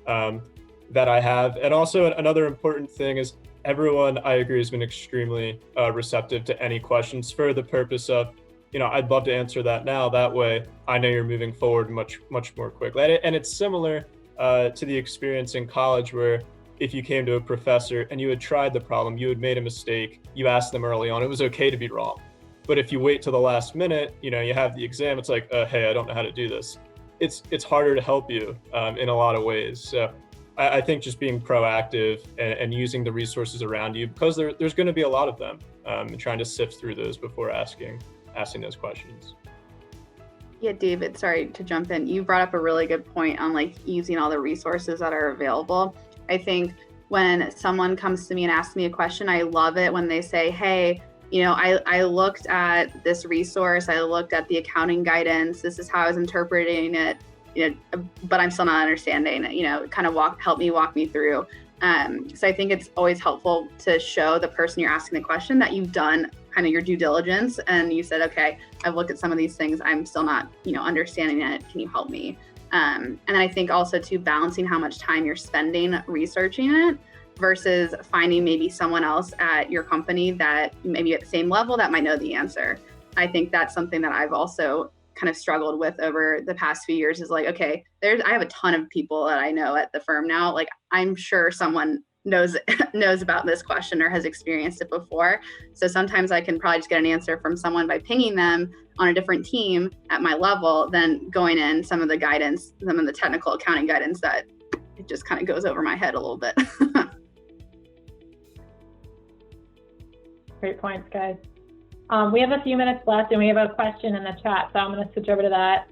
Speaker 6: that I have. And also another important thing is everyone, I agree, has been extremely receptive to any questions for the purpose of, I'd love to answer that now. That way I know you're moving forward much more quickly. And it's similar to the experience in college, where if you came to a professor and you had tried the problem, you had made a mistake, you asked them early on, it was okay to be wrong. But if you wait till the last minute, you have the exam, it's like, hey, I don't know how to do this. It's harder to help you in a lot of ways. So I think just being proactive and using the resources around you, because there's going to be a lot of them, and trying to sift through those before asking those questions.
Speaker 4: Yeah, David, sorry to jump in. You brought up a really good point on like using all the resources that are available. I think when someone comes to me and asks me a question, I love it when they say, hey, I looked at this resource, I looked at the accounting guidance, this is how I was interpreting it, but I'm still not understanding, kind of help me walk me through. So I think it's always helpful to show the person you're asking the question that you've done kind of your due diligence and you said, okay, I've looked at some of these things, I'm still not, understanding it, can you help me? And then I think also too, balancing how much time you're spending researching it versus finding maybe someone else at your company that maybe at the same level that might know the answer. I think that's something that I've also kind of struggled with over the past few years is like, okay, I have a ton of people that I know at the firm now. Like, I'm sure someone knows about this question or has experienced it before. So sometimes I can probably just get an answer from someone by pinging them on a different team at my level than going in some of the guidance, some of the technical accounting guidance that it just kind of goes over my head a little bit.
Speaker 2: Great points, guys. We have a few minutes left and we have a question in the chat, so I'm going to switch over to that.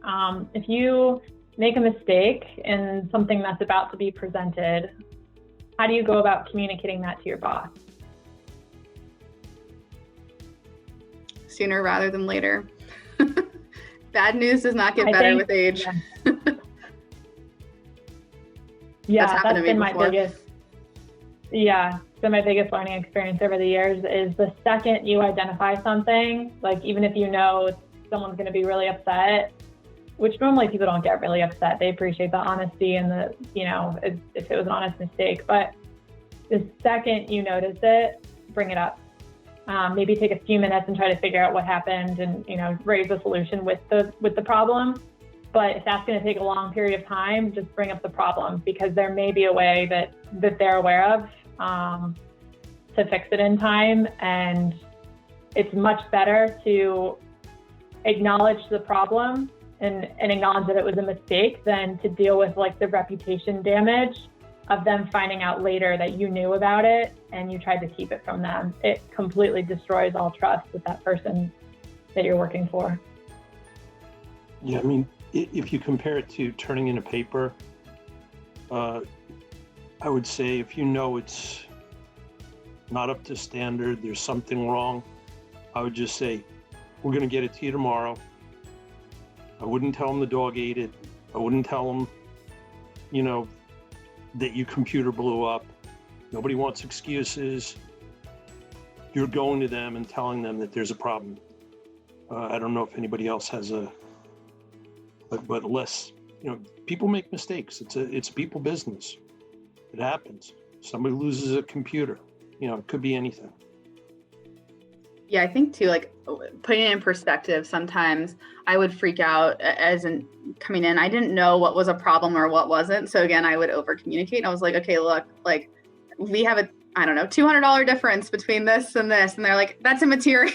Speaker 2: If you make a mistake in something that's about to be presented, how do you go about communicating that to your boss?
Speaker 4: Sooner rather than later. Bad news does not get better with age.
Speaker 2: Yeah, that's been my biggest. Yeah, it's been my biggest learning experience over the years is the second you identify something, like even if someone's going to be really upset, which normally people don't get really upset. They appreciate the honesty and if it was an honest mistake. But the second you notice it, bring it up. Maybe take a few minutes and try to figure out what happened and, raise a solution with the problem. But if that's going to take a long period of time, just bring up the problem because there may be a way that they're aware of to fix it in time. And it's much better to acknowledge the problem and acknowledge that it was a mistake than to deal with like the reputation damage of them finding out later that you knew about it and you tried to keep it from them. It completely destroys all trust with that person that you're working for.
Speaker 7: Yeah, I mean, if you compare it to turning in a paper, I would say if it's not up to standard, there's something wrong, I would just say, we're going to get it to you tomorrow. I wouldn't tell them the dog ate it. I wouldn't tell them, that your computer blew up. Nobody wants excuses. You're going to them and telling them that there's a problem. I don't know if anybody else has but less, people make mistakes. It's people business. It happens. Somebody loses a computer, it could be anything.
Speaker 4: Yeah, I think too, like putting it in perspective, sometimes I would freak out as in coming in. I didn't know what was a problem or what wasn't. So again, I would over communicate. I was like, okay, look, like we have $200 difference between this. And they're like, that's immaterial.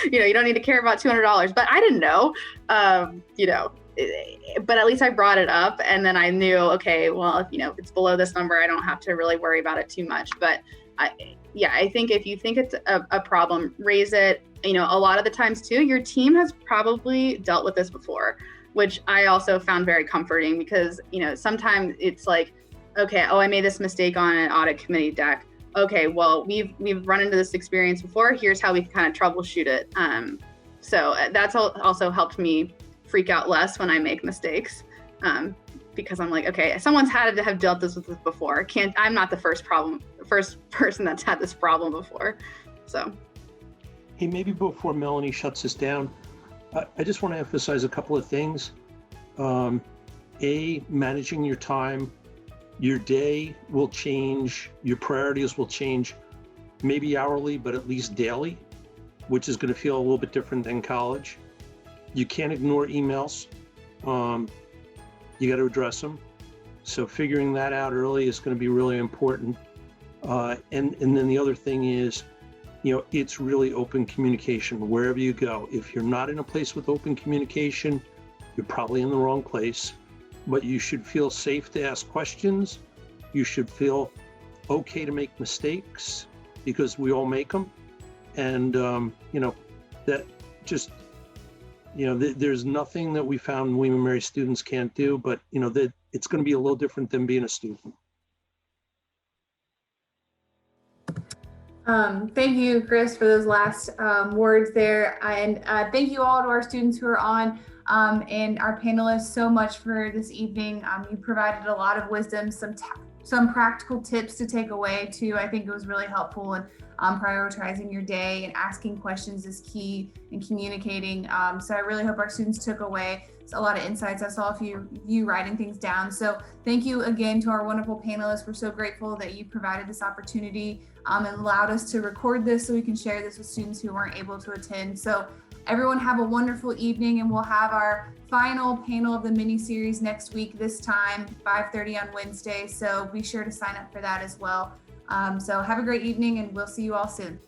Speaker 4: You don't need to care about $200, but I didn't know, but at least I brought it up and then I knew, okay, well, if it's below this number, I don't have to really worry about it too much. But I think if you think it's a problem, raise it. A lot of the times too, your team has probably dealt with this before, which I also found very comforting because, sometimes it's like, okay, I made this mistake on an audit committee deck. Okay, well, we've run into this experience before. Here's how we can kind of troubleshoot it. So that's also helped me freak out less when I make mistakes. Because I'm like, okay, someone's had to have dealt with this before. I'm not the first person that's had this problem before. So.
Speaker 7: Hey, maybe before Melanie shuts us down, I just want to emphasize a couple of things. Managing your time, your day will change, your priorities will change, maybe hourly, but at least daily, which is going to feel a little bit different than college. You can't ignore emails. You got to address them. So figuring that out early is going to be really important. And then the other thing is, it's really open communication wherever you go. If you're not in a place with open communication, you're probably in the wrong place, but you should feel safe to ask questions. You should feel okay to make mistakes because we all make them. And, that just, there's nothing that we found William & Mary students can't do, but that it's going to be a little different than being a student.
Speaker 1: Thank you, Chris, for those last words there. And thank you all to our students who are on and our panelists so much for this evening. You provided a lot of wisdom, some practical tips to take away too. I think it was really helpful in prioritizing your day, and asking questions is key in communicating. So I really hope our students took away a lot of insights. I saw a few of you writing things down. So thank you again to our wonderful panelists. We're so grateful that you provided this opportunity and allowed us to record this so we can share this with students who weren't able to attend. So everyone have a wonderful evening, and we'll have our final panel of the mini series next week, this time 5:30 on Wednesday. So be sure to sign up for that as well. So have a great evening, and we'll see you all soon.